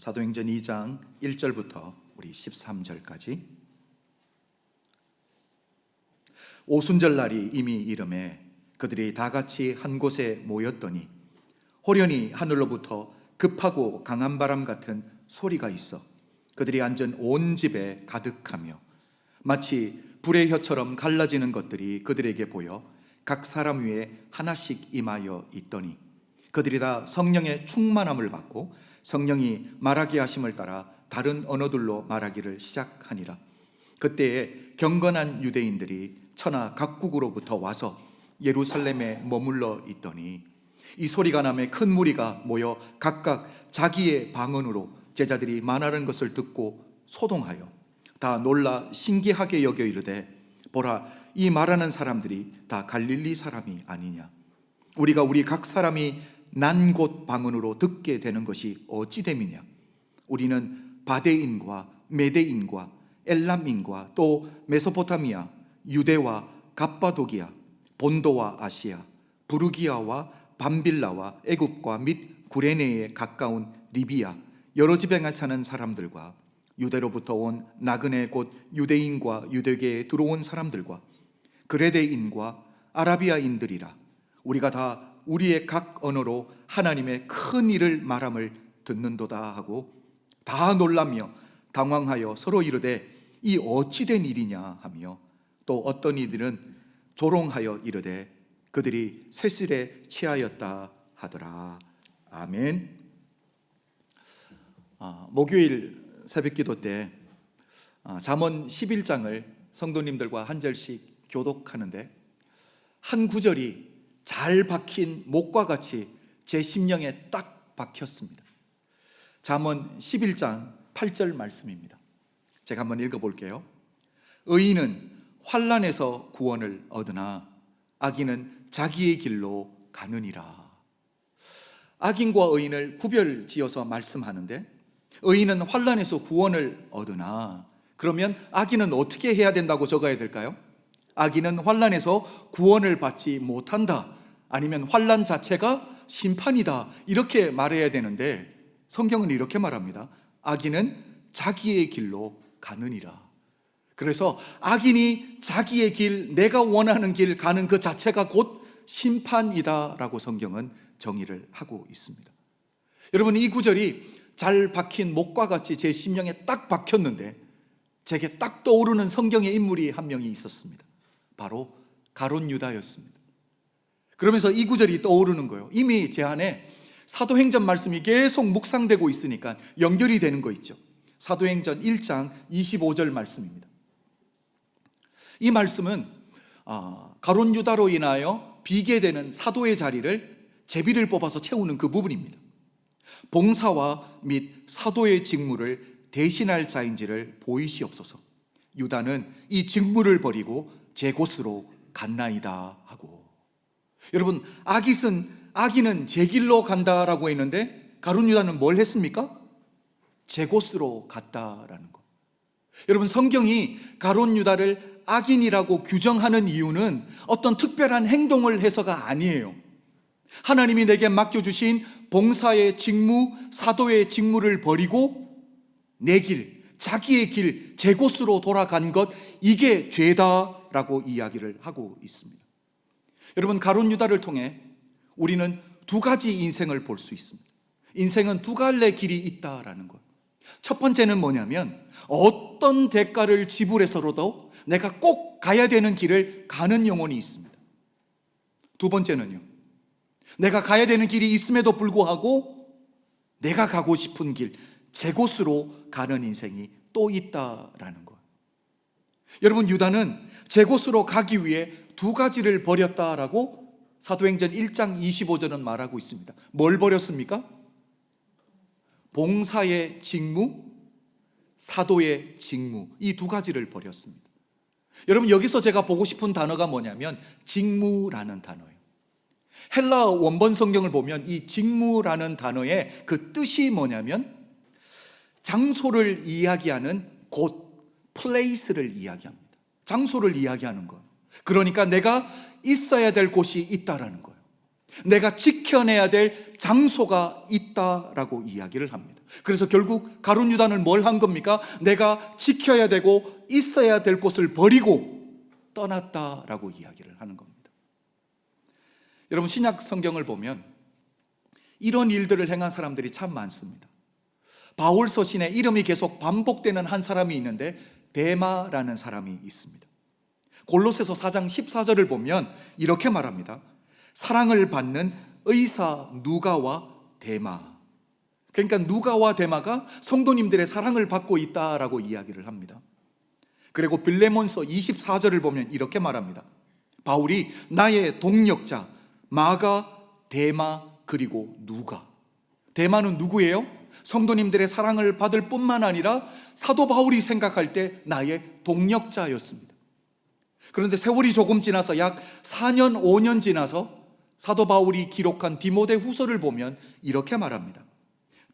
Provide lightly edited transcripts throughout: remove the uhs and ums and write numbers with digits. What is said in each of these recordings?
사도행전 2장 1절부터 우리 13절까지. 오순절 날이 이미 이름에 그들이 다 같이 한 곳에 모였더니 호련히 하늘로부터 급하고 강한 바람 같은 소리가 있어 그들이 앉은 온 집에 가득하며 마치 불의 혀처럼 갈라지는 것들이 그들에게 보여 각 사람 위에 하나씩 임하여 있더니 그들이 다 성령의 충만함을 받고 성령이 말하게 하심을 따라 다른 언어들로 말하기를 시작하니라. 그때에 경건한 유대인들이 천하 각국으로부터 와서 예루살렘에 머물러 있더니 이 소리가 나매 큰 무리가 모여 각각 자기의 방언으로 제자들이 말하는 것을 듣고 소동하여 다 놀라 신기하게 여겨 이르되 보라, 이 말하는 사람들이 다 갈릴리 사람이 아니냐. 우리가 우리 각 사람이 난 곳 방언으로 듣게 되는 것이 어찌 됨이냐. 우리는 바데인과 메데인과 엘람인과 또 메소포타미아, 유대와 갑바도기아, 본도와 아시아, 부르기아와 밤빌라와 애굽과 및 구레네에 가까운 리비아 여러 지방에 사는 사람들과 유대로부터 온 나그네 곧 유대인과 유대계에 들어온 사람들과 그레데인과 아라비아인들이라. 우리가 다 우리의 각 언어로 하나님의 큰 일을 말함을 듣는도다 하고 다 놀라며 당황하여 서로 이르되 이 어찌 된 일이냐 하며 또 어떤 이들은 조롱하여 이르되 그들이 세술에 취하였다 하더라. 아멘. 목요일 새벽기도 때 잠언 11장을 성도님들과 한 절씩 교독하는데 한 구절이 잘 박힌 목과 같이 제 심령에 딱 박혔습니다. 잠언 11장 8절 말씀입니다. 제가 한번 읽어볼게요. 의인은 환난에서 구원을 얻으나 악인은 자기의 길로 가느니라. 악인과 의인을 구별지어서 말씀하는데 의인은 환난에서 구원을 얻으나, 그러면 악인은 어떻게 해야 된다고 적어야 될까요? 악인은 환난에서 구원을 받지 못한다, 아니면 환난 자체가 심판이다, 이렇게 말해야 되는데 성경은 이렇게 말합니다. 악인은 자기의 길로 가느니라. 그래서 악인이 자기의 길, 내가 원하는 길 가는 그 자체가 곧 심판이다라고 성경은 정의를 하고 있습니다. 여러분, 이 구절이 잘 박힌 목과 같이 제 심령에 딱 박혔는데 제게 딱 떠오르는 성경의 인물이 한 명이 있었습니다. 바로 가룟 유다였습니다. 그러면서 이 구절이 떠오르는 거예요. 이미 제 안에 사도행전 말씀이 계속 묵상되고 있으니까 연결이 되는 거 있죠. 사도행전 1장 25절 말씀입니다. 이 말씀은 가룟 유다로 인하여 비게 되는 사도의 자리를 제비를 뽑아서 채우는 그 부분입니다. 봉사와 및 사도의 직무를 대신할 자인지를 보이시옵소서. 유다는 이 직무를 버리고 제 곳으로 갔나이다 하고. 여러분, 악인은 제 길로 간다라고 했는데 가룟 유다는 뭘 했습니까? 제 곳으로 갔다라는 거. 여러분, 성경이 가룟 유다를 악인이라고 규정하는 이유는 어떤 특별한 행동을 해서가 아니에요. 하나님이 내게 맡겨주신 봉사의 직무, 사도의 직무를 버리고 내 길, 자기의 길, 제 곳으로 돌아간 것, 이게 죄다라고 이야기를 하고 있습니다. 여러분, 가룟 유다를 통해 우리는 두 가지 인생을 볼 수 있습니다. 인생은 두 갈래 길이 있다라는 것. 첫 번째는 뭐냐면 어떤 대가를 지불해서라도 내가 꼭 가야 되는 길을 가는 영혼이 있습니다. 두 번째는요, 내가 가야 되는 길이 있음에도 불구하고 내가 가고 싶은 길, 제 곳으로 가는 인생이 또 있다라는 것. 여러분, 유다는 제 곳으로 가기 위해 두 가지를 버렸다라고 사도행전 1장 25절은 말하고 있습니다. 뭘 버렸습니까? 봉사의 직무, 사도의 직무, 이 두 가지를 버렸습니다. 여러분, 여기서 제가 보고 싶은 단어가 뭐냐면 직무라는 단어예요. 헬라 원본 성경을 보면 이 직무라는 단어의 그 뜻이 뭐냐면 장소를 이야기하는 곳, 플레이스를 이야기합니다. 장소를 이야기하는 거예요. 그러니까 내가 있어야 될 곳이 있다라는 거예요. 내가 지켜내야 될 장소가 있다라고 이야기를 합니다. 그래서 결국 가룟 유다는 뭘 한 겁니까? 내가 지켜야 되고 있어야 될 곳을 버리고 떠났다라고 이야기를 하는 겁니다. 여러분, 신약 성경을 보면 이런 일들을 행한 사람들이 참 많습니다. 바울 서신에 이름이 계속 반복되는 한 사람이 있는데 데마라는 사람이 있습니다. 골로새서 4장 14절을 보면 이렇게 말합니다. 사랑을 받는 의사 누가와 데마. 그러니까 누가와 데마가 성도님들의 사랑을 받고 있다라고 이야기를 합니다. 그리고 빌레몬서 24절을 보면 이렇게 말합니다. 바울이 나의 동력자 마가, 데마, 그리고 누가. 데마는 누구예요? 성도님들의 사랑을 받을 뿐만 아니라 사도 바울이 생각할 때 나의 동력자였습니다. 그런데 세월이 조금 지나서 약 4년, 5년 지나서 사도 바울이 기록한 디모데 후서를 보면 이렇게 말합니다.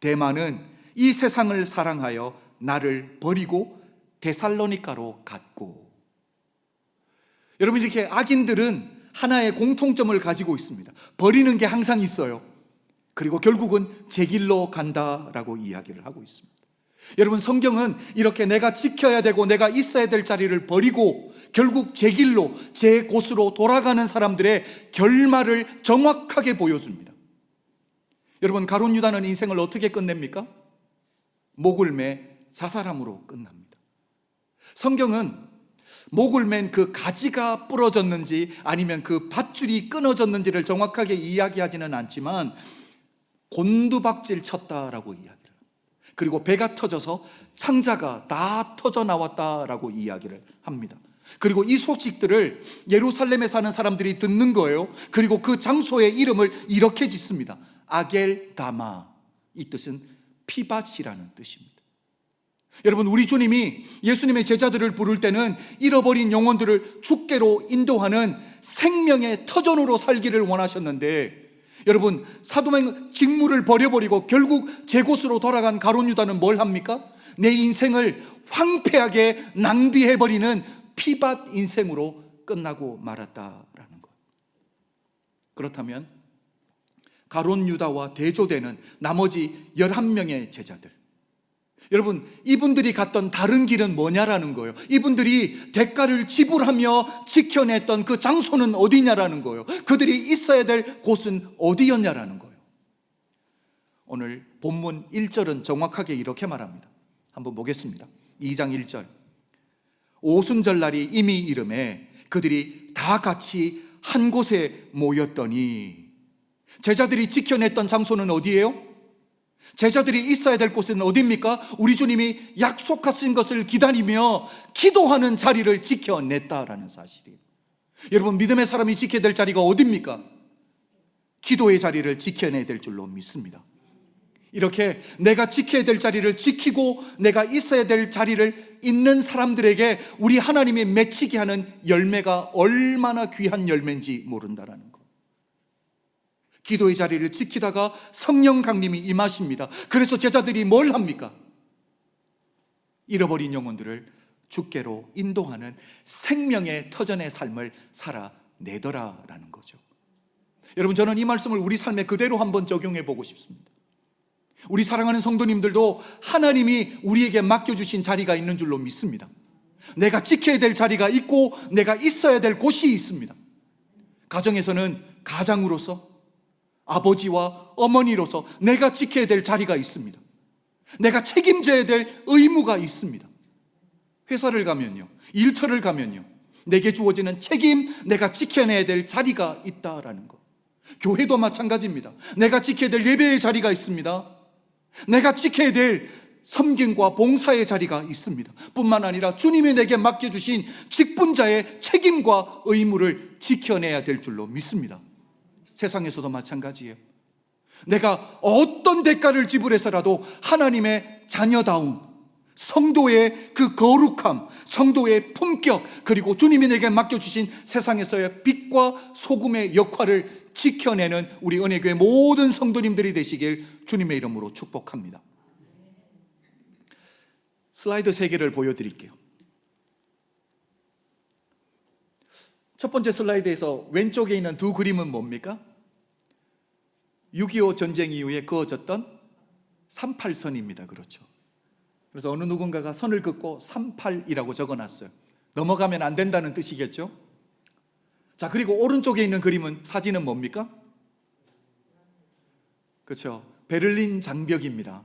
데마는 이 세상을 사랑하여 나를 버리고 데살로니가로 갔고. 여러분, 이렇게 악인들은 하나의 공통점을 가지고 있습니다. 버리는 게 항상 있어요. 그리고 결국은 제 길로 간다라고 이야기를 하고 있습니다. 여러분, 성경은 이렇게 내가 지켜야 되고 내가 있어야 될 자리를 버리고 결국 제 길로, 제 곳으로 돌아가는 사람들의 결말을 정확하게 보여줍니다. 여러분, 가룟 유다는 인생을 어떻게 끝냅니까? 목을 매 자살함으로 끝납니다. 성경은 목을 맨 그 가지가 부러졌는지 아니면 그 밧줄이 끊어졌는지를 정확하게 이야기하지는 않지만 곤두박질 쳤다라고 이야기를 합니다. 그리고 배가 터져서 창자가 다 터져 나왔다라고 이야기를 합니다. 그리고 이 소식들을 예루살렘에 사는 사람들이 듣는 거예요. 그리고 그 장소의 이름을 이렇게 짓습니다. 아겔다마. 이 뜻은 피밭이라는 뜻입니다. 여러분, 우리 주님이 예수님의 제자들을 부를 때는 잃어버린 영혼들을 주께로 인도하는 생명의 터전으로 살기를 원하셨는데, 여러분, 사도행 직무를 버려버리고 결국 제 곳으로 돌아간 가룟 유다는 뭘 합니까? 내 인생을 황폐하게 낭비해버리는 피밭 인생으로 끝나고 말았다라는 것. 그렇다면 가룟 유다와 대조되는 나머지 11명의 제자들, 여러분, 이분들이 갔던 다른 길은 뭐냐라는 거예요. 이분들이 대가를 지불하며 지켜냈던 그 장소는 어디냐라는 거예요. 그들이 있어야 될 곳은 어디였냐라는 거예요. 오늘 본문 1절은 정확하게 이렇게 말합니다. 한번 보겠습니다. 2장 1절. 오순절날이 이미 이름에 그들이 다 같이 한 곳에 모였더니. 제자들이 지켜냈던 장소는 어디예요? 제자들이 있어야 될 곳은 어디입니까? 우리 주님이 약속하신 것을 기다리며 기도하는 자리를 지켜냈다라는 사실이에요. 여러분, 믿음의 사람이 지켜야 될 자리가 어디입니까? 기도의 자리를 지켜내야 될 줄로 믿습니다. 이렇게 내가 지켜야 될 자리를 지키고 내가 있어야 될 자리를 있는 사람들에게 우리 하나님이 맺히게 하는 열매가 얼마나 귀한 열매인지 모른다라는 거. 기도의 자리를 지키다가 성령 강림이 임하십니다. 그래서 제자들이 뭘 합니까? 잃어버린 영혼들을 주께로 인도하는 생명의 터전의 삶을 살아내더라라는 거죠. 여러분, 저는 이 말씀을 우리 삶에 그대로 한번 적용해 보고 싶습니다. 우리 사랑하는 성도님들도 하나님이 우리에게 맡겨주신 자리가 있는 줄로 믿습니다. 내가 지켜야 될 자리가 있고 내가 있어야 될 곳이 있습니다. 가정에서는 가장으로서, 아버지와 어머니로서 내가 지켜야 될 자리가 있습니다. 내가 책임져야 될 의무가 있습니다. 회사를 가면요, 일터를 가면요, 내게 주어지는 책임, 내가 지켜내야 될 자리가 있다라는 것. 교회도 마찬가지입니다. 내가 지켜야 될 예배의 자리가 있습니다. 내가 지켜야 될 섬김과 봉사의 자리가 있습니다. 뿐만 아니라 주님이 내게 맡겨주신 직분자의 책임과 의무를 지켜내야 될 줄로 믿습니다. 세상에서도 마찬가지예요. 내가 어떤 대가를 지불해서라도 하나님의 자녀다움, 성도의 그 거룩함, 성도의 품격, 그리고 주님이 내게 맡겨주신 세상에서의 빛과 소금의 역할을 지켜내는 우리 은혜교회 모든 성도님들이 되시길 주님의 이름으로 축복합니다. 슬라이드 3개를 보여드릴게요. 첫 번째 슬라이드에서 왼쪽에 있는 두 그림은 뭡니까? 6.25 전쟁 이후에 그어졌던 38선입니다. 그렇죠. 그래서 어느 누군가가 선을 긋고 38이라고 적어놨어요. 넘어가면 안 된다는 뜻이겠죠. 자, 그리고 오른쪽에 있는 그림은, 사진은 뭡니까? 그렇죠. 베를린 장벽입니다.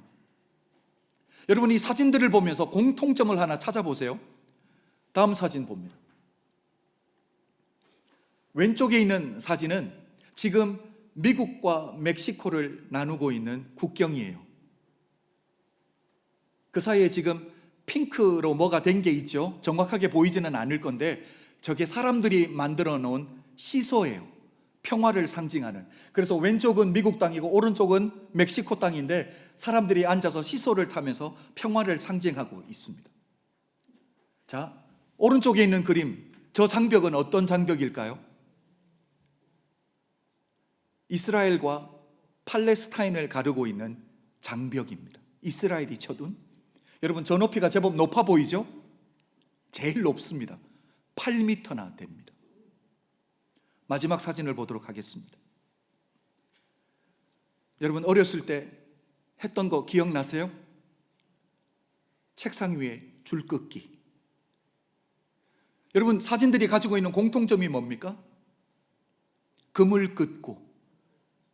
여러분, 이 사진들을 보면서 공통점을 하나 찾아보세요. 다음 사진 봅니다. 왼쪽에 있는 사진은 지금 미국과 멕시코를 나누고 있는 국경이에요. 그 사이에 지금 핑크로 뭐가 된 게 있죠. 정확하게 보이지는 않을 건데 저게 사람들이 만들어 놓은 시소예요. 평화를 상징하는. 그래서 왼쪽은 미국 땅이고 오른쪽은 멕시코 땅인데 사람들이 앉아서 시소를 타면서 평화를 상징하고 있습니다. 자, 오른쪽에 있는 그림, 저 장벽은 어떤 장벽일까요? 이스라엘과 팔레스타인을 가르고 있는 장벽입니다. 이스라엘이 쳐둔, 여러분 저 높이가 제법 높아 보이죠? 제일 높습니다. 8m나 됩니다. 마지막 사진을 보도록 하겠습니다. 여러분 어렸을 때 했던 거 기억나세요? 책상 위에 줄 긋기. 여러분 사진들이 가지고 있는 공통점이 뭡니까? 금을 긋고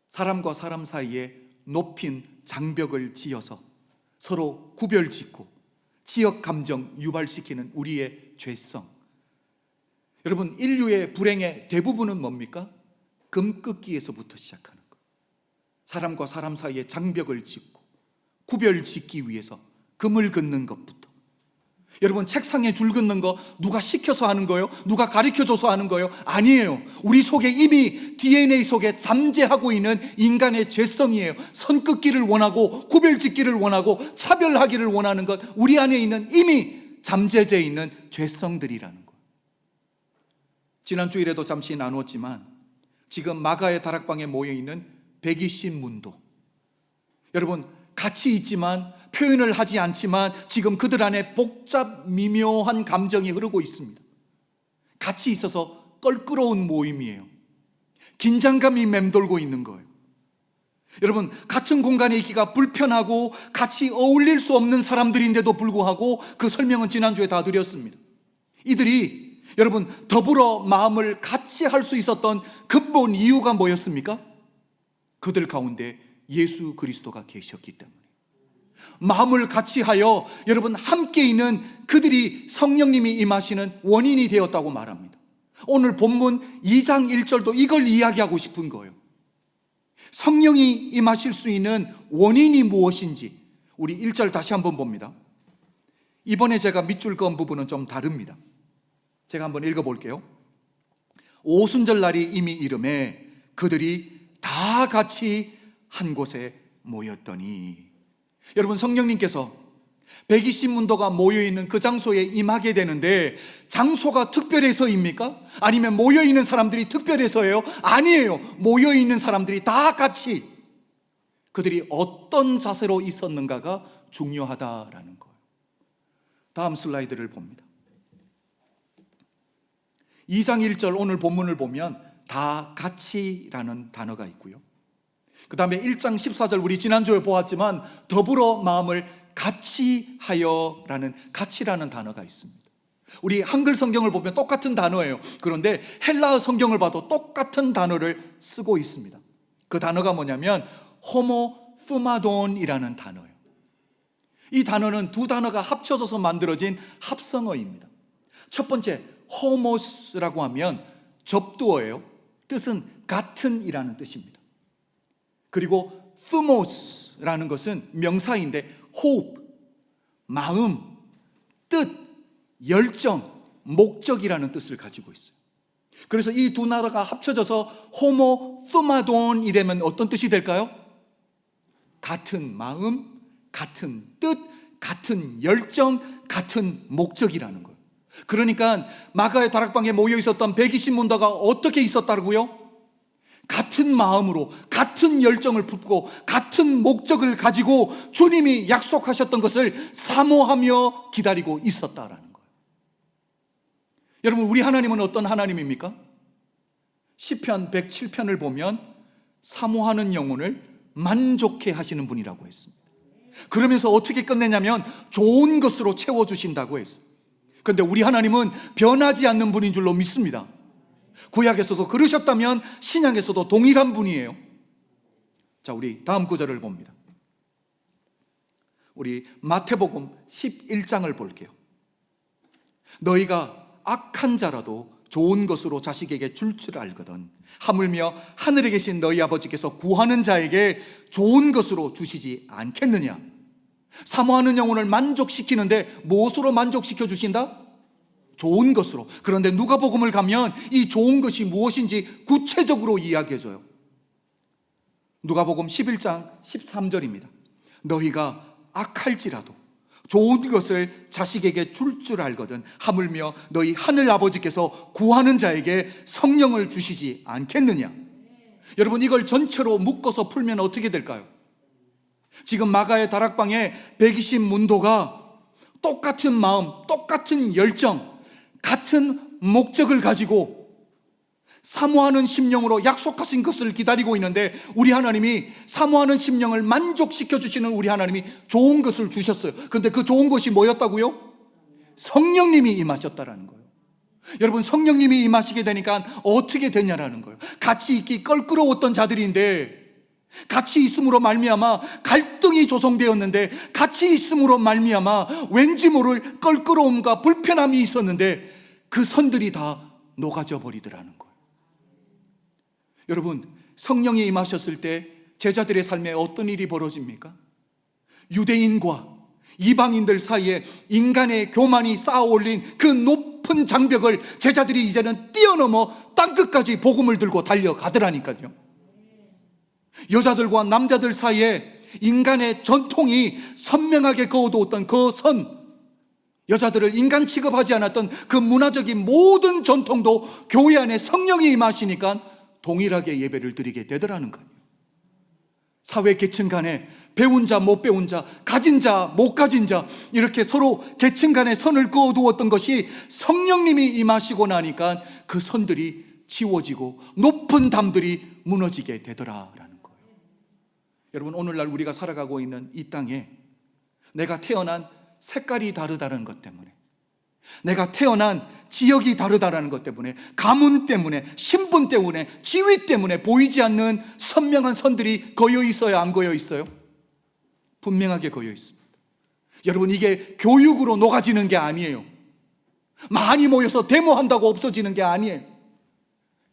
사람과 사람 사이에 높인 장벽을 지어서 서로 구별짓고 지역 감정 유발시키는 우리의 죄성. 여러분 인류의 불행의 대부분은 뭡니까? 금긋기에서부터 시작하는 것. 사람과 사람 사이에 장벽을 짓고 구별짓기 위해서 금을 긋는 것부터. 여러분 책상에 줄 긋는 거 누가 시켜서 하는 거예요? 누가 가르쳐줘서 하는 거예요? 아니에요. 우리 속에 이미 DNA 속에 잠재하고 있는 인간의 죄성이에요. 선 긋기를 원하고 구별짓기를 원하고 차별하기를 원하는 것, 우리 안에 있는 이미 잠재되어 있는 죄성들이라는 거예요. 지난 주일에도 잠시 나누었지만 지금 마가의 다락방에 모여있는 120문도, 여러분 같이 있지만 표현을 하지 않지만 지금 그들 안에 복잡 미묘한 감정이 흐르고 있습니다. 같이 있어서 껄끄러운 모임이에요. 긴장감이 맴돌고 있는 거예요. 여러분 같은 공간에 있기가 불편하고 같이 어울릴 수 없는 사람들인데도 불구하고 그 설명은 지난주에 다 드렸습니다. 이들이 여러분 더불어 마음을 같이 할 수 있었던 근본 이유가 뭐였습니까? 그들 가운데 예수 그리스도가 계셨기 때문에. 마음을 같이 하여 여러분 함께 있는 그들이 성령님이 임하시는 원인이 되었다고 말합니다. 오늘 본문 2장 1절도 이걸 이야기하고 싶은 거예요. 성령이 임하실 수 있는 원인이 무엇인지 우리 1절 다시 한번 봅니다. 이번에 제가 밑줄 그은 부분은 좀 다릅니다. 제가 한번 읽어볼게요. 오순절 날이 이미 이름에 그들이 다 같이 한 곳에 모였더니. 여러분 성령님께서 120문도가 모여있는 그 장소에 임하게 되는데 장소가 특별해서입니까? 아니면 모여있는 사람들이 특별해서예요? 아니에요. 모여있는 사람들이 다 같이 그들이 어떤 자세로 있었는가가 중요하다라는 거예요. 다음 슬라이드를 봅니다. 2장 1절 오늘 본문을 보면 다 같이라는 단어가 있고요. 그 다음에 1장 14절 우리 지난주에 보았지만 더불어 마음을 같이 하여라는 같이라는 단어가 있습니다. 우리 한글 성경을 보면 똑같은 단어예요. 그런데 헬라어 성경을 봐도 똑같은 단어를 쓰고 있습니다. 그 단어가 뭐냐면 호모푸마돈이라는 단어예요. 이 단어는 두 단어가 합쳐져서 만들어진 합성어입니다. 첫 번째 호모스라고 하면 접두어예요. 뜻은 같은이라는 뜻입니다. 그리고 푸모스라는 것은 명사인데 호흡, 마음, 뜻, 열정, 목적이라는 뜻을 가지고 있어요. 그래서 이 두 나라가 합쳐져서 호모푸마돈이라면 어떤 뜻이 될까요? 같은 마음, 같은 뜻, 같은 열정, 같은 목적이라는 거예요. 그러니까 마가의 다락방에 모여 있었던 120문도가 어떻게 있었다고요? 같은 마음으로 같은 열정을 품고 같은 목적을 가지고 주님이 약속하셨던 것을 사모하며 기다리고 있었다라는 거예요. 여러분 우리 하나님은 어떤 하나님입니까? 시편 107편을 보면 사모하는 영혼을 만족해 하시는 분이라고 했습니다. 그러면서 어떻게 끝내냐면 좋은 것으로 채워주신다고 했어요. 그런데 우리 하나님은 변하지 않는 분인 줄로 믿습니다. 구약에서도 그러셨다면 신약에서도 동일한 분이에요. 자, 우리 다음 구절을 봅니다. 우리 마태복음 11장을 볼게요. 너희가 악한 자라도 좋은 것으로 자식에게 줄 줄 알거든 하물며 하늘에 계신 너희 아버지께서 구하는 자에게 좋은 것으로 주시지 않겠느냐. 사모하는 영혼을 만족시키는데 무엇으로 만족시켜 주신다? 좋은 것으로. 그런데 누가복음을 가면 이 좋은 것이 무엇인지 구체적으로 이야기해줘요. 누가복음 11장 13절입니다. 너희가 악할지라도 좋은 것을 자식에게 줄 줄 알거든 하물며 너희 하늘 아버지께서 구하는 자에게 성령을 주시지 않겠느냐. 여러분, 이걸 전체로 묶어서 풀면 어떻게 될까요? 지금 마가의 다락방에 120 문도가 똑같은 마음, 똑같은 열정, 같은 목적을 가지고 사모하는 심령으로 약속하신 것을 기다리고 있는데, 우리 하나님이 사모하는 심령을 만족시켜 주시는 우리 하나님이 좋은 것을 주셨어요. 그런데 그 좋은 것이 뭐였다고요? 성령님이 임하셨다라는 거예요. 여러분, 성령님이 임하시게 되니까 어떻게 되냐라는 거예요. 같이 있기 껄끄러웠던 자들인데, 같이 있음으로 말미암아 갈등이 조성되었는데, 같이 있음으로 말미암아 왠지 모를 껄끄러움과 불편함이 있었는데 그 선들이 다 녹아져 버리더라는 거예요. 여러분, 성령이 임하셨을 때 제자들의 삶에 어떤 일이 벌어집니까? 유대인과 이방인들 사이에 인간의 교만이 쌓아올린 그 높은 장벽을 제자들이 이제는 뛰어넘어 땅끝까지 복음을 들고 달려가더라니까요. 여자들과 남자들 사이에 인간의 전통이 선명하게 그어두었던 그 선, 여자들을 인간 취급하지 않았던 그 문화적인 모든 전통도 교회 안에 성령이 임하시니까 동일하게 예배를 드리게 되더라는 거예요. 사회 계층 간에 배운 자, 못 배운 자, 가진 자, 못 가진 자, 이렇게 서로 계층 간에 선을 그어두었던 것이 성령님이 임하시고 나니까 그 선들이 지워지고 높은 담들이 무너지게 되더라라는 거예요. 여러분, 오늘날 우리가 살아가고 있는 이 땅에 내가 태어난 색깔이 다르다는 것 때문에, 내가 태어난 지역이 다르다는 것 때문에, 가문 때문에, 신분 때문에, 지위 때문에 보이지 않는 선명한 선들이 거여 있어요, 안 거여 있어요? 분명하게 거여 있습니다. 여러분, 이게 교육으로 녹아지는 게 아니에요. 많이 모여서 데모한다고 없어지는 게 아니에요.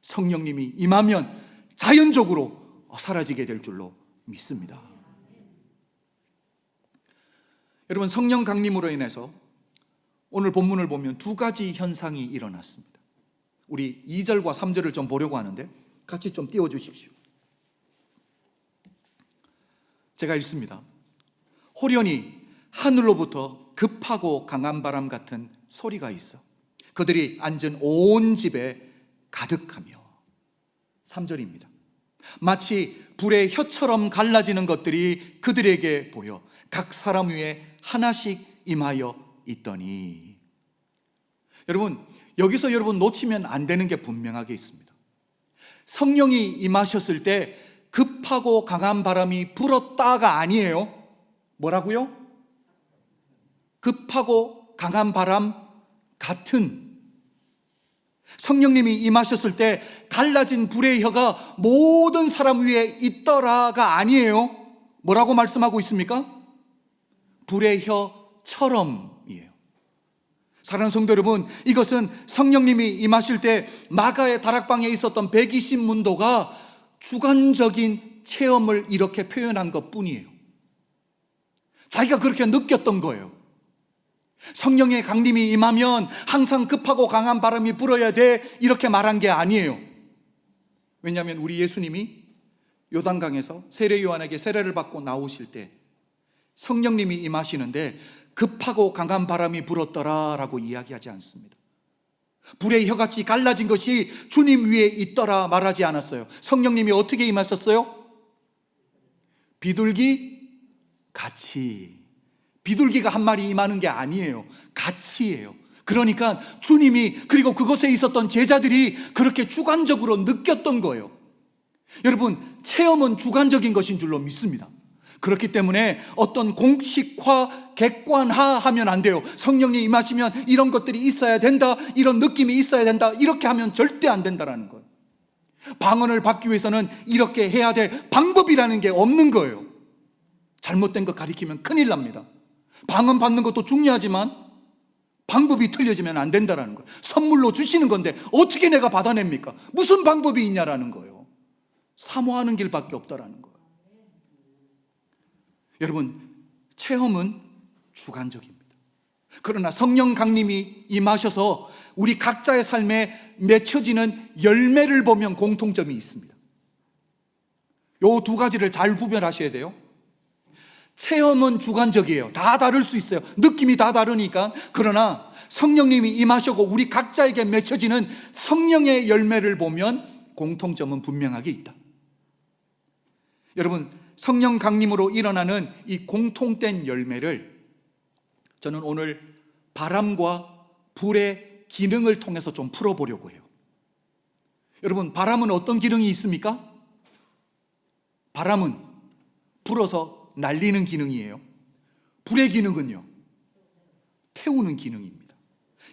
성령님이 임하면 자연적으로 사라지게 될 줄로 믿습니다. 여러분, 성령 강림으로 인해서 오늘 본문을 보면 두 가지 현상이 일어났습니다. 우리 2절과 3절을 좀 보려고 하는데 같이 좀 띄워주십시오. 제가 읽습니다. 호련히 하늘로부터 급하고 강한 바람 같은 소리가 있어 그들이 앉은 온 집에 가득하며. 3절입니다. 마치 불의 혀처럼 갈라지는 것들이 그들에게 보여 각 사람 위에 하나씩 임하여 있더니. 여러분, 여기서 여러분 놓치면 안 되는 게 분명하게 있습니다. 성령이 임하셨을 때 급하고 강한 바람이 불었다가 아니에요. 뭐라고요? 급하고 강한 바람 같은. 성령님이 임하셨을 때 갈라진 불의 혀가 모든 사람 위에 있더라가 아니에요. 뭐라고 말씀하고 있습니까? 불의 혀처럼이에요. 사랑하는 성도 여러분, 이것은 성령님이 임하실 때 마가의 다락방에 있었던 120 문도가 주관적인 체험을 이렇게 표현한 것 뿐이에요. 자기가 그렇게 느꼈던 거예요. 성령의 강림이 임하면 항상 급하고 강한 바람이 불어야 돼, 이렇게 말한 게 아니에요. 왜냐하면 우리 예수님이 요단강에서 세례 요한에게 세례를 받고 나오실 때 성령님이 임하시는데 급하고 강한 바람이 불었더라라고 이야기하지 않습니다. 불의 혀같이 갈라진 것이 주님 위에 있더라 말하지 않았어요. 성령님이 어떻게 임하셨어요? 비둘기 같이. 비둘기가 한 마리 임하는 게 아니에요. 같이예요. 그러니까 주님이, 그리고 그곳에 있었던 제자들이 그렇게 주관적으로 느꼈던 거예요. 여러분, 체험은 주관적인 것인 줄로 믿습니다. 그렇기 때문에 어떤 공식화, 객관화 하면 안 돼요. 성령님 임하시면 이런 것들이 있어야 된다, 이런 느낌이 있어야 된다, 이렇게 하면 절대 안 된다라는 거예요. 방언을 받기 위해서는 이렇게 해야 돼, 방법이라는 게 없는 거예요. 잘못된 것 가리키면 큰일 납니다. 방언 받는 것도 중요하지만 방법이 틀려지면 안 된다라는 거예요. 선물로 주시는 건데 어떻게 내가 받아냅니까? 무슨 방법이 있냐라는 거예요. 사모하는 길밖에 없다라는 거예요. 여러분, 체험은 주관적입니다. 그러나 성령 강림이 임하셔서 우리 각자의 삶에 맺혀지는 열매를 보면 공통점이 있습니다. 요 두 가지를 잘 구별하셔야 돼요. 체험은 주관적이에요. 다 다를 수 있어요. 느낌이 다 다르니까. 그러나 성령님이 임하시고 우리 각자에게 맺혀지는 성령의 열매를 보면 공통점은 분명하게 있다. 여러분, 성령 강림으로 일어나는 이 공통된 열매를 저는 오늘 바람과 불의 기능을 통해서 좀 풀어보려고 해요. 여러분, 바람은 어떤 기능이 있습니까? 바람은 불어서 날리는 기능이에요. 불의 기능은요, 태우는 기능입니다.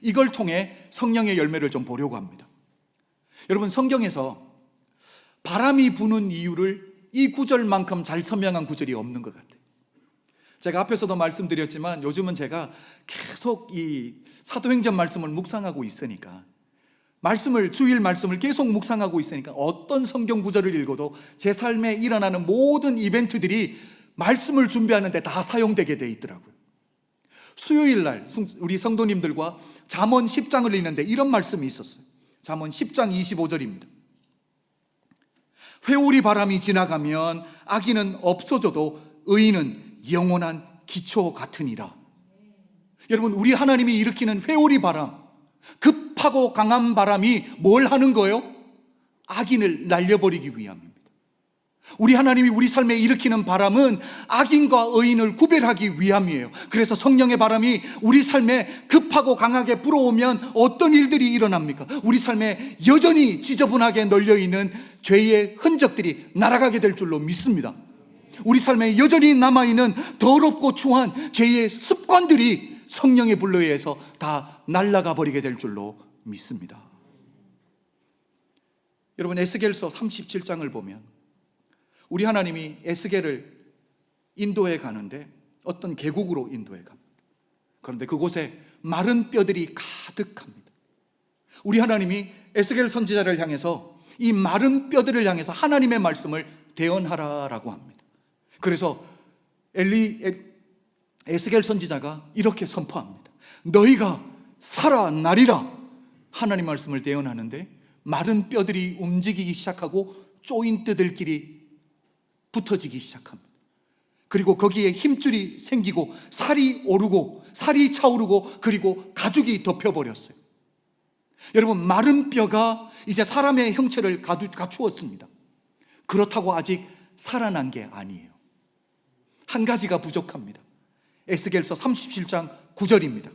이걸 통해 성령의 열매를 좀 보려고 합니다. 여러분, 성경에서 바람이 부는 이유를 이 구절만큼 잘 설명한 구절이 없는 것 같아요. 제가 앞에서도 말씀드렸지만 요즘은 제가 계속 이 사도행전 말씀을 묵상하고 있으니까, 주일 말씀을 계속 묵상하고 있으니까 어떤 성경 구절을 읽어도 제 삶에 일어나는 모든 이벤트들이 말씀을 준비하는 데 다 사용되게 돼 있더라고요. 수요일 날 우리 성도님들과 잠언 10장을 읽는데 이런 말씀이 있었어요. 잠언 10장 25절입니다. 회오리 바람이 지나가면 악인은 없어져도 의인은 영원한 기초 같으니라. 여러분, 우리 하나님이 일으키는 회오리 바람, 급하고 강한 바람이 뭘 하는 거예요? 악인을 날려버리기 위함입니다. 우리 하나님이 우리 삶에 일으키는 바람은 악인과 의인을 구별하기 위함이에요. 그래서 성령의 바람이 우리 삶에 급하고 강하게 불어오면 어떤 일들이 일어납니까? 우리 삶에 여전히 지저분하게 널려있는 죄의 흔적들이 날아가게 될 줄로 믿습니다. 우리 삶에 여전히 남아있는 더럽고 추한 죄의 습관들이 성령의 불로 의해서 다 날아가 버리게 될 줄로 믿습니다. 여러분, 에스겔서 37장을 보면 우리 하나님이 에스겔을 인도해 가는데 어떤 계곡으로 인도해 갑니다. 그런데 그곳에 마른 뼈들이 가득합니다. 우리 하나님이 에스겔 선지자를 향해서 이 마른 뼈들을 향해서 하나님의 말씀을 대언하라라고 합니다. 그래서 에스겔 선지자가 이렇게 선포합니다. 너희가 살아나리라. 하나님 말씀을 대언하는데 마른 뼈들이 움직이기 시작하고 조인트들끼리 붙어지기 시작합니다. 그리고 거기에 힘줄이 생기고 살이 오르고 살이 차오르고 그리고 가죽이 덮여버렸어요. 여러분, 마른 뼈가 이제 사람의 형체를 갖추었습니다. 그렇다고 아직 살아난 게 아니에요. 한 가지가 부족합니다. 에스겔서 37장 9절입니다.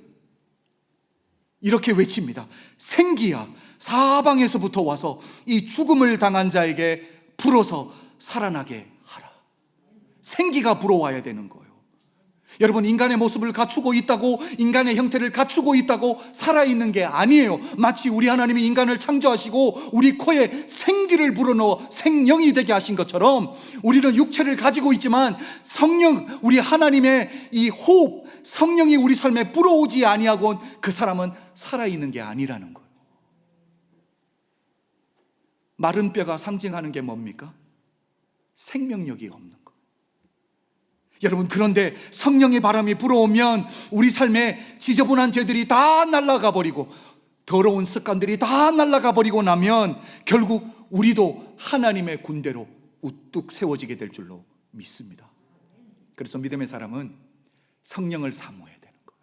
이렇게 외칩니다. 생기야 사방에서부터 와서 이 죽음을 당한 자에게 불어서 살아나게 하라. 생기가 불어와야 되는 거예요. 여러분, 인간의 모습을 갖추고 있다고, 인간의 형태를 갖추고 있다고 살아있는 게 아니에요. 마치 우리 하나님이 인간을 창조하시고 우리 코에 생기를 불어넣어 생명이 되게 하신 것처럼 우리는 육체를 가지고 있지만 성령, 우리 하나님의 이 호흡, 성령이 우리 삶에 불어오지 아니하고 그 사람은 살아있는 게 아니라는 거예요. 마른 뼈가 상징하는 게 뭡니까? 생명력이 없는 거예요. 여러분, 그런데 성령의 바람이 불어오면 우리 삶에 지저분한 죄들이 다 날아가 버리고 더러운 습관들이 다 날아가 버리고 나면 결국 우리도 하나님의 군대로 우뚝 세워지게 될 줄로 믿습니다. 그래서 믿음의 사람은 성령을 사모해야 되는 거예요.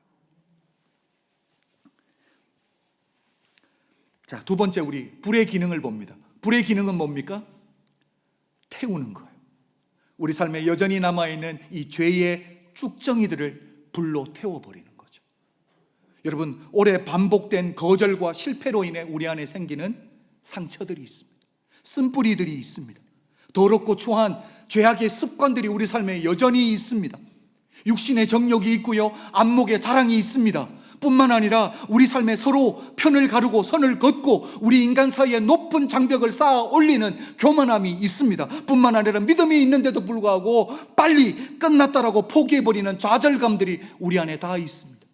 자, 두 번째, 우리 불의 기능을 봅니다. 불의 기능은 뭡니까? 태우는 거예요. 우리 삶에 여전히 남아있는 이 죄의 쭉정이들을 불로 태워버리는 거죠. 여러분, 오래 반복된 거절과 실패로 인해 우리 안에 생기는 상처들이 있습니다. 쓴뿌리들이 있습니다. 더럽고 추한 죄악의 습관들이 우리 삶에 여전히 있습니다. 육신의 정욕이 있고요, 안목의 자랑이 있습니다. 뿐만 아니라 우리 삶에 서로 편을 가르고 선을 긋고 우리 인간 사이에 높은 장벽을 쌓아 올리는 교만함이 있습니다. 뿐만 아니라 믿음이 있는데도 불구하고 빨리 끝났다라고 포기해버리는 좌절감들이 우리 안에 다 있습니다.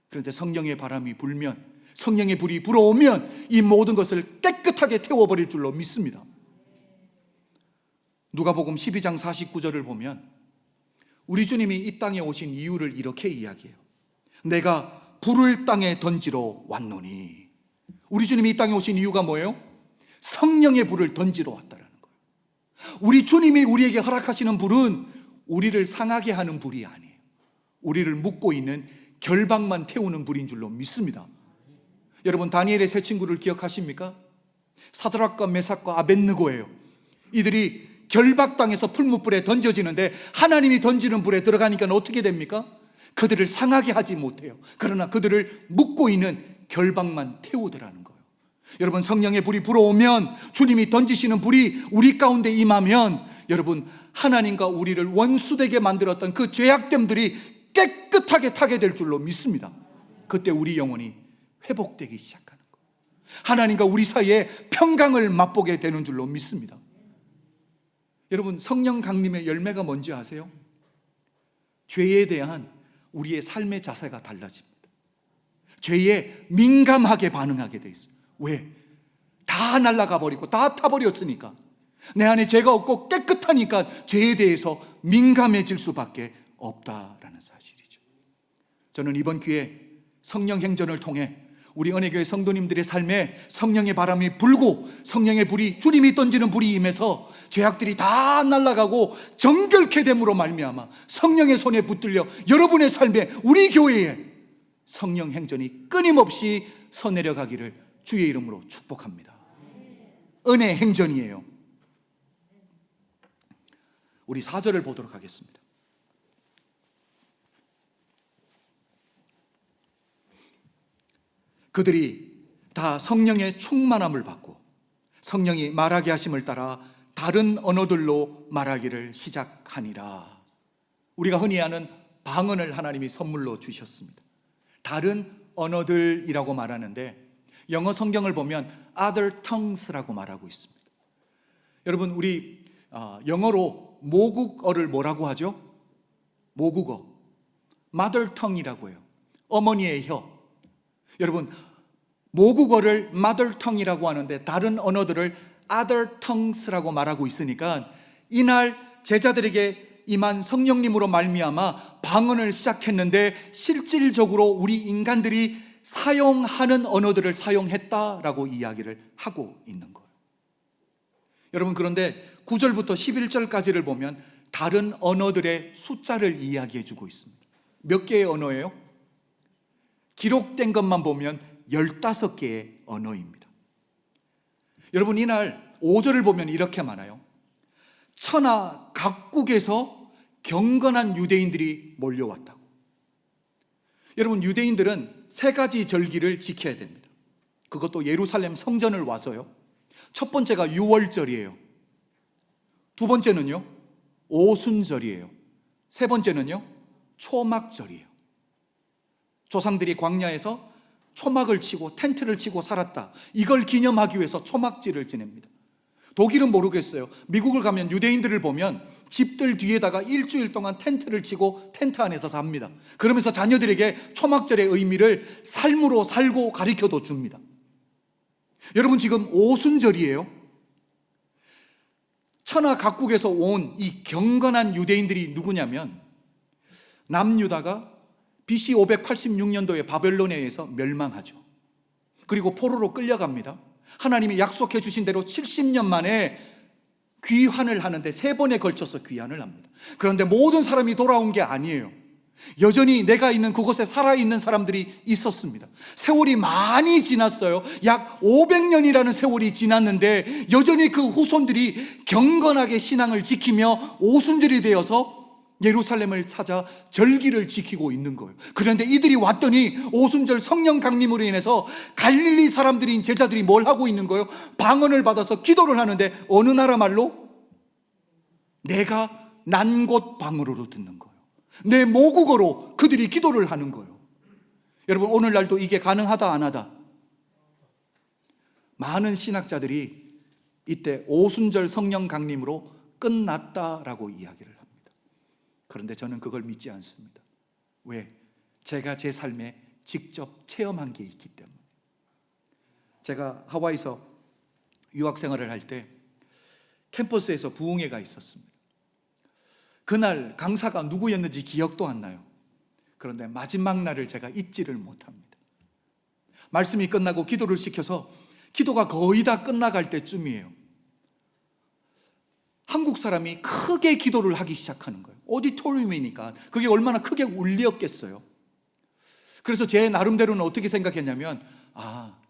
그런데 성령의 바람이 불면, 성령의 불이 불어오면 이 모든 것을 깨끗하게 태워버릴 줄로 믿습니다. 누가복음 12장 49절을 보면 우리 주님이 이 땅에 오신 이유를 이렇게 이야기해요. 내가 불을 땅에 던지러 왔노니. 우리 주님이 이 땅에 오신 이유가 뭐예요? 성령의 불을 던지러 왔다라는 거예요. 우리 주님이 우리에게 허락하시는 불은 우리를 상하게 하는 불이 아니에요. 우리를 묶고 있는 결박만 태우는 불인 줄로 믿습니다. 여러분, 다니엘의 세 친구를 기억하십니까? 사드락과 메삭과 아벳느고예요. 이들이 결박당해서 풀무불에 던져지는데 하나님이 던지는 불에 들어가니까 어떻게 됩니까? 그들을 상하게 하지 못해요. 그러나 그들을 묶고 있는 결박만 태우더라는 거예요. 여러분, 성령의 불이 불어오면, 주님이 던지시는 불이 우리 가운데 임하면, 여러분, 하나님과 우리를 원수되게 만들었던 그 죄악됨들이 깨끗하게 타게 될 줄로 믿습니다. 그때 우리 영혼이 회복되기 시작하는 거예요. 하나님과 우리 사이에 평강을 맛보게 되는 줄로 믿습니다. 여러분, 성령 강림의 열매가 뭔지 아세요? 죄에 대한 우리의 삶의 자세가 달라집니다. 죄에 민감하게 반응하게 돼 있어요. 왜? 다 날아가 버리고 다 타버렸으니까. 내 안에 죄가 없고 깨끗하니까 죄에 대해서 민감해질 수밖에 없다라는 사실이죠. 저는 이번 기회에 성령 행전을 통해 우리 은혜교회 성도님들의 삶에 성령의 바람이 불고 성령의 불이, 주님이 던지는 불이 임해서 죄악들이 다 날아가고 정결케 됨으로 말미암아 성령의 손에 붙들려 여러분의 삶에, 우리 교회에 성령 행전이 끊임없이 서내려가기를 주의 이름으로 축복합니다. 은혜 행전이에요. 우리 4절을 보도록 하겠습니다. 그들이 다 성령의 충만함을 받고 성령이 말하게 하심을 따라 다른 언어들로 말하기를 시작하니라. 우리가 흔히 아는 방언을 하나님이 선물로 주셨습니다. 다른 언어들이라고 말하는데 영어 성경을 보면 other tongues라고 말하고 있습니다. 여러분, 우리 영어로 모국어를 뭐라고 하죠? 모국어, mother tongue이라고 해요. 어머니의 혀. 여러분, 모국어를 mother tongue이라고 하는데 다른 언어들을 other tongues라고 말하고 있으니까 이날 제자들에게 임한 성령님으로 말미암아 방언을 시작했는데 실질적으로 우리 인간들이 사용하는 언어들을 사용했다라고 이야기를 하고 있는 거예요. 여러분, 그런데 9절부터 11절까지를 보면 다른 언어들의 숫자를 이야기해 주고 있습니다. 몇 개의 언어예요? 기록된 것만 보면 15개의 언어입니다. 여러분, 이날 5절을 보면 이렇게 많아요. 천하 각국에서 경건한 유대인들이 몰려왔다고. 여러분, 유대인들은 3가지 절기를 지켜야 됩니다. 그것도 예루살렘 성전을 와서요. 첫 번째가 유월절이에요. 두 번째는요, 오순절이에요. 세 번째는요, 초막절이에요. 조상들이 광야에서 초막을 치고 텐트를 치고 살았다, 이걸 기념하기 위해서 초막절을 지냅니다. 독일은 모르겠어요. 미국을 가면 유대인들을 보면 집들 뒤에다가 일주일 동안 텐트를 치고 텐트 안에서 삽니다. 그러면서 자녀들에게 초막절의 의미를 삶으로 살고 가르쳐도 줍니다. 여러분, 지금 오순절이에요. 천하 각국에서 온 이 경건한 유대인들이 누구냐면, 남유다가 BC 586년도에 바벨론에 의해서 멸망하죠. 그리고 포로로 끌려갑니다. 하나님이 약속해 주신 대로 70년 만에 귀환을 하는데 3번에 걸쳐서 귀환을 합니다. 그런데 모든 사람이 돌아온 게 아니에요. 여전히 내가 있는 그곳에 살아있는 사람들이 있었습니다. 세월이 많이 지났어요. 약 500년이라는 세월이 지났는데 여전히 그 후손들이 경건하게 신앙을 지키며 오순절이 되어서 예루살렘을 찾아 절기를 지키고 있는 거예요. 그런데 이들이 왔더니 오순절 성령 강림으로 인해서 갈릴리 사람들인 제자들이 뭘 하고 있는 거예요? 방언을 받아서 기도를 하는데 어느 나라 말로? 내가 난 곳 방언으로 듣는 거예요. 내 모국어로 그들이 기도를 하는 거예요. 여러분, 오늘날도 이게 가능하다 안 하다? 많은 신학자들이 이때 오순절 성령 강림으로 끝났다라고 이야기를 합니다. 그런데 저는 그걸 믿지 않습니다. 왜? 제가 제 삶에 직접 체험한 게 있기 때문에. 제가 하와이에서 유학 생활을 할 때 캠퍼스에서 부흥회가 있었습니다. 그날 강사가 누구였는지 기억도 안 나요. 그런데 마지막 날을 제가 잊지를 못합니다. 말씀이 끝나고 기도를 시켜서 기도가 거의 다 끝나갈 때쯤이에요. 한국 사람이 크게 기도를 하기 시작하는 거예요. 오디토리움이니까 그게 얼마나 크게 울렸겠어요. 그래서 제 나름대로는 어떻게 생각했냐면,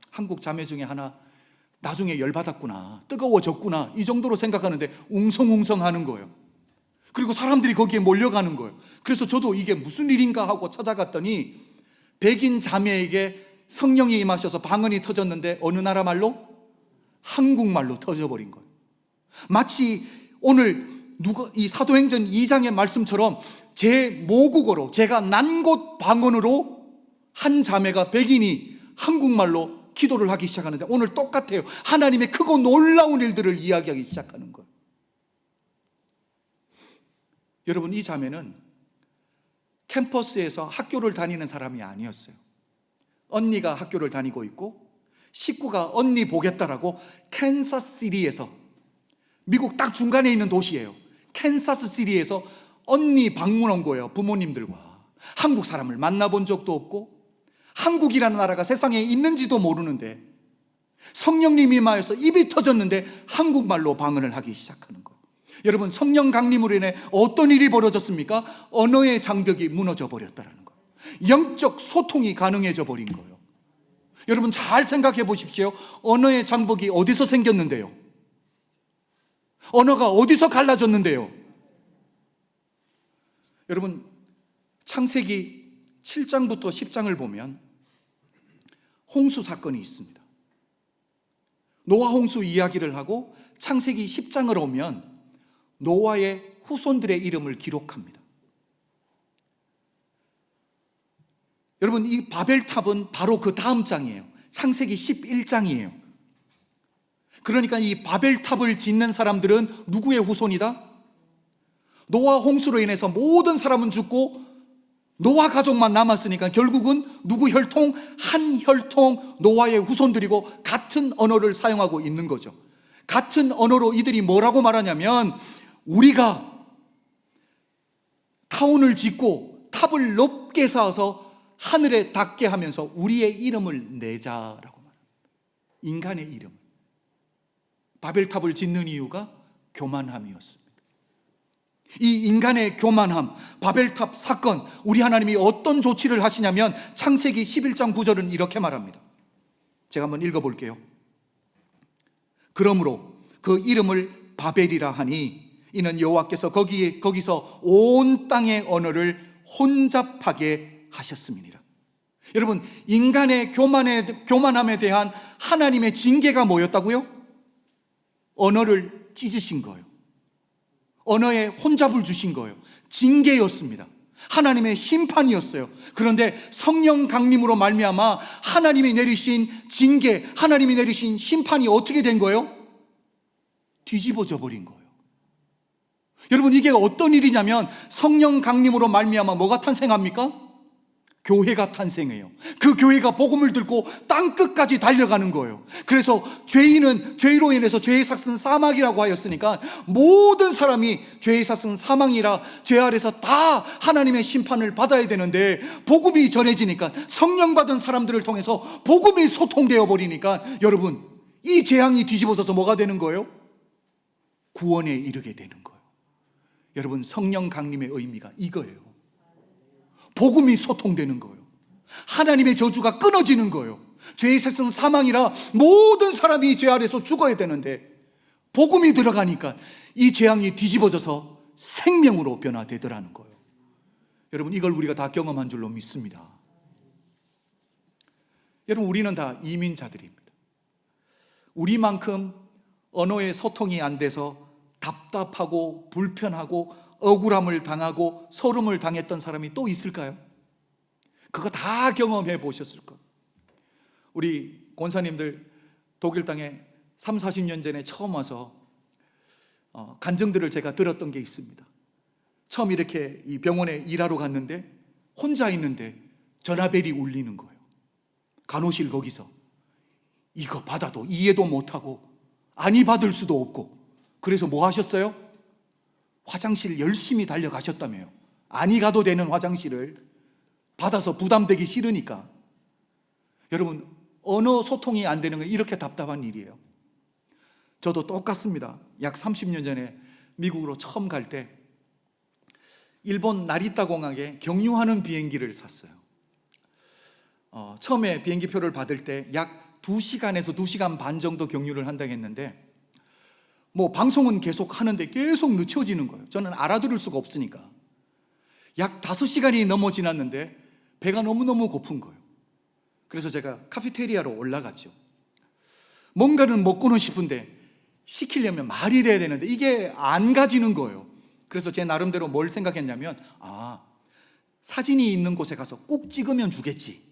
한국 자매 중에 하나 나중에 열받았구나, 뜨거워졌구나, 이 정도로 생각하는데 웅성웅성 하는 거예요. 그리고 사람들이 거기에 몰려가는 거예요. 그래서 저도 이게 무슨 일인가 하고 찾아갔더니 백인 자매에게 성령이 임하셔서 방언이 터졌는데 어느 나라 말로? 한국말로 터져버린 거예요. 마치 오늘 이 사도행전 2장의 말씀처럼 제 모국어로, 제가 난 곳 방언으로 한 자매가, 백인이 한국말로 기도를 하기 시작하는데 오늘 똑같아요. 하나님의 크고 놀라운 일들을 이야기하기 시작하는 거예요. 여러분, 이 자매는 캠퍼스에서 학교를 다니는 사람이 아니었어요. 언니가 학교를 다니고 있고 식구가 언니 보겠다라고 캔사스시티에서, 미국 딱 중간에 있는 도시예요. 캔사스시티에서 언니 방문 온 거예요. 부모님들과. 한국 사람을 만나본 적도 없고 한국이라는 나라가 세상에 있는지도 모르는데 성령님이 임하여서 입이 터졌는데 한국말로 방언을 하기 시작하는 거예요. 여러분, 성령 강림으로 인해 어떤 일이 벌어졌습니까? 언어의 장벽이 무너져 버렸다는 거예요. 영적 소통이 가능해져 버린 거예요. 여러분, 잘 생각해 보십시오. 언어의 장벽이 어디서 생겼는데요? 언어가 어디서 갈라졌는데요? 여러분, 창세기 7장부터 10장을 보면 홍수 사건이 있습니다. 노아 홍수 이야기를 하고 창세기 10장을 오면 노아의 후손들의 이름을 기록합니다. 여러분, 이 바벨탑은 바로 그 다음 장이에요. 창세기 11장이에요. 그러니까 이 바벨탑을 짓는 사람들은 누구의 후손이다? 노아 홍수로 인해서 모든 사람은 죽고 노아 가족만 남았으니까 결국은 누구 혈통? 한 혈통 노아의 후손들이고 같은 언어를 사용하고 있는 거죠. 같은 언어로 이들이 뭐라고 말하냐면, 우리가 타운을 짓고 탑을 높게 쌓아서 하늘에 닿게 하면서 우리의 이름을 내자라고 말합니다. 인간의 이름. 바벨탑을 짓는 이유가 교만함이었습니다. 이 인간의 교만함, 바벨탑 사건, 우리 하나님이 어떤 조치를 하시냐면 창세기 11장 9절은 이렇게 말합니다. 제가 한번 읽어볼게요. 그러므로 그 이름을 바벨이라 하니 이는 여호와께서 거기서 온 땅의 언어를 혼잡하게 하셨음이니라. 여러분, 인간의 교만함에 대한 하나님의 징계가 뭐였다고요? 언어를 찢으신 거예요. 언어에 혼잡을 주신 거예요. 징계였습니다. 하나님의 심판이었어요. 그런데 성령 강림으로 말미암아 하나님이 내리신 징계, 하나님이 내리신 심판이 어떻게 된 거예요? 뒤집어져 버린 거예요. 여러분, 이게 어떤 일이냐면 성령 강림으로 말미암아 뭐가 탄생합니까? 교회가 탄생해요. 그 교회가 복음을 들고 땅끝까지 달려가는 거예요. 그래서 죄인은 죄로 인해서 죄의 삭은 사망이라고 하였으니까 모든 사람이 죄의 삭은 사망이라 죄 아래서 다 하나님의 심판을 받아야 되는데, 복음이 전해지니까, 성령 받은 사람들을 통해서 복음이 소통되어 버리니까 여러분, 이 재앙이 뒤집어져서 뭐가 되는 거예요? 구원에 이르게 되는 거예요. 여러분, 성령 강림의 의미가 이거예요. 복음이 소통되는 거예요. 하나님의 저주가 끊어지는 거예요. 죄의 삭은 사망이라 모든 사람이 죄 아래서 죽어야 되는데 복음이 들어가니까 이 재앙이 뒤집어져서 생명으로 변화되더라는 거예요. 여러분, 이걸 우리가 다 경험한 줄로 믿습니다. 여러분, 우리는 다 이민자들입니다. 우리만큼 언어의 소통이 안 돼서 답답하고 불편하고 억울함을 당하고 소름을 당했던 사람이 또 있을까요? 그거 다 경험해 보셨을 것. 우리 권사님들 독일 땅에 3, 40년 전에 처음 와서 간증들을 제가 들었던 게 있습니다. 처음 이렇게 이 병원에 일하러 갔는데 혼자 있는데 전화벨이 울리는 거예요. 간호실 거기서. 이거 받아도 이해도 못하고 아니 받을 수도 없고, 그래서 뭐 하셨어요? 화장실 열심히 달려가셨다며요. 아니 가도 되는 화장실을 받아서 부담되기 싫으니까. 여러분, 언어 소통이 안 되는 건 이렇게 답답한 일이에요. 저도 똑같습니다. 약 30년 전에 미국으로 처음 갈 때 일본 나리타 공항에 경유하는 비행기를 샀어요. 처음에 비행기표를 받을 때 약 2시간에서 2시간 반 정도 경유를 한다고 했는데, 뭐 방송은 계속 하는데 계속 늦춰지는 거예요. 저는 알아들을 수가 없으니까. 약 5시간이 넘어 지났는데 배가 너무너무 고픈 거예요. 그래서 제가 카페테리아로 올라갔죠. 뭔가는 먹고는 싶은데 시키려면 말이 돼야 되는데 이게 안 가지는 거예요. 그래서 제 나름대로 뭘 생각했냐면, 사진이 있는 곳에 가서 꾹 찍으면 주겠지.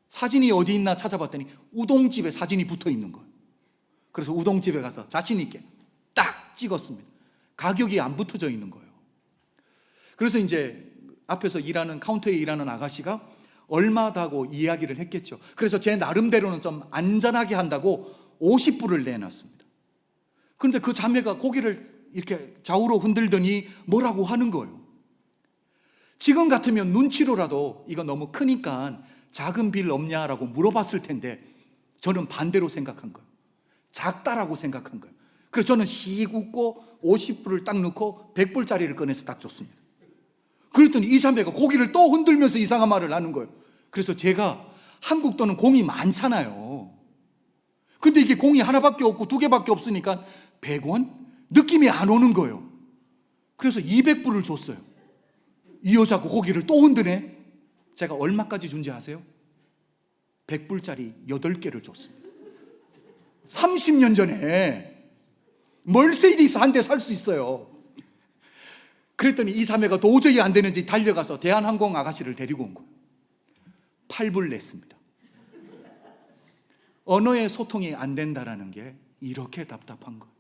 사진이 어디 있나 찾아봤더니 우동집에 사진이 붙어 있는 거예요. 그래서 우동집에 가서 자신 있게 딱 찍었습니다. 가격이 안 붙어져 있는 거예요. 그래서 이제 앞에서 일하는, 카운터에 일하는 아가씨가 얼마다고 이야기를 했겠죠. 그래서 제 나름대로는 좀 안전하게 한다고 50불을 내놨습니다. 그런데 그 자매가 고개를 이렇게 좌우로 흔들더니 뭐라고 하는 거예요. 지금 같으면 눈치로라도 이거 너무 크니까 작은 빌 없냐라고 물어봤을 텐데, 저는 반대로 생각한 거예요. 작다라고 생각한 거예요. 그래서 저는 씩 웃고 50불을 딱 넣고 100불짜리를 꺼내서 딱 줬습니다. 그랬더니 이 자매가 고개를 또 흔들면서 이상한 말을 하는 거예요. 그래서 제가, 한국 돈은 공이 많잖아요. 근데 이게 공이 하나밖에 없고 2개밖에 없으니까 100원? 느낌이 안 오는 거예요. 그래서 200불을 줬어요. 이 여자가 고개를 또 흔드네. 제가 얼마까지 준지 아세요? 100불짜리 8개를 줬습니다. 30년 전에 멀세디스 한 대 살 수 있어요. 그랬더니 이 자매가 도저히 안 되는지 달려가서 대한항공 아가씨를 데리고 온 거예요. 8불 냈습니다. 언어의 소통이 안 된다라는 게 이렇게 답답한 거예요.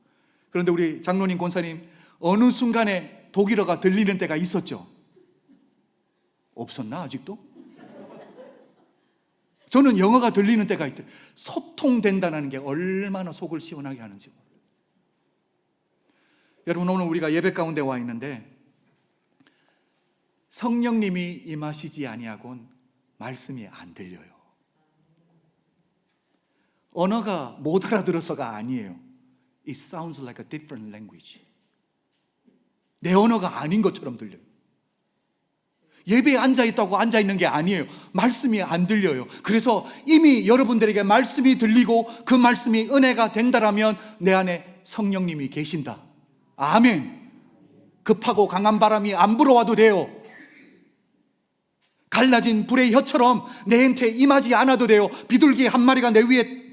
그런데 우리 장로님, 권사님, 어느 순간에 독일어가 들리는 때가 있었죠? 없었나 아직도? 저는 영어가 들리는 때가 있대. 소통된다는 게 얼마나 속을 시원하게 하는지 몰라요. 여러분, 오늘 우리가 예배 가운데 와 있는데 성령님이 임하시지 아니하고는 말씀이 안 들려요. 언어가 못 알아들어서가 아니에요. It sounds like a different language. 내 언어가 아닌 것처럼 들려요. 예배에 앉아있다고 앉아있는 게 아니에요. 말씀이 안 들려요. 그래서 이미 여러분들에게 말씀이 들리고 그 말씀이 은혜가 된다라면 내 안에 성령님이 계신다. 아멘. 급하고 강한 바람이 안 불어와도 돼요. 갈라진 불의 혀처럼 내한테 임하지 않아도 돼요. 비둘기 한 마리가 내 위에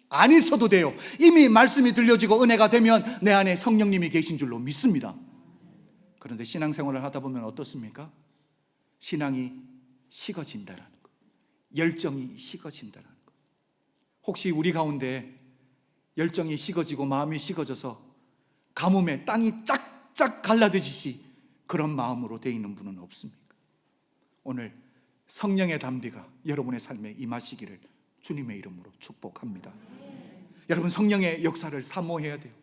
안 있어도 돼요. 이미 말씀이 들려지고 은혜가 되면 내 안에 성령님이 계신 줄로 믿습니다. 그런데 신앙생활을 하다 보면 어떻습니까? 신앙이 식어진다라는 거, 열정이 식어진다라는 거. 혹시 우리 가운데 열정이 식어지고 마음이 식어져서 가뭄에 땅이 쫙쫙 갈라지듯이 그런 마음으로 돼 있는 분은 없습니까? 오늘 성령의 담비가 여러분의 삶에 임하시기를 주님의 이름으로 축복합니다. 여러분, 성령의 역사를 사모해야 돼요.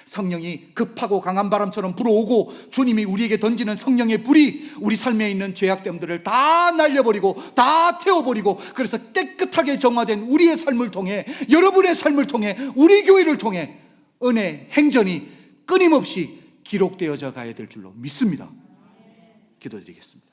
성령이 급하고 강한 바람처럼 불어오고 주님이 우리에게 던지는 성령의 불이 우리 삶에 있는 죄악됨들을 다 날려버리고 다 태워버리고, 그래서 깨끗하게 정화된 우리의 삶을 통해, 여러분의 삶을 통해, 우리 교회를 통해 은혜 행전이 끊임없이 기록되어져 가야 될 줄로 믿습니다. 기도드리겠습니다.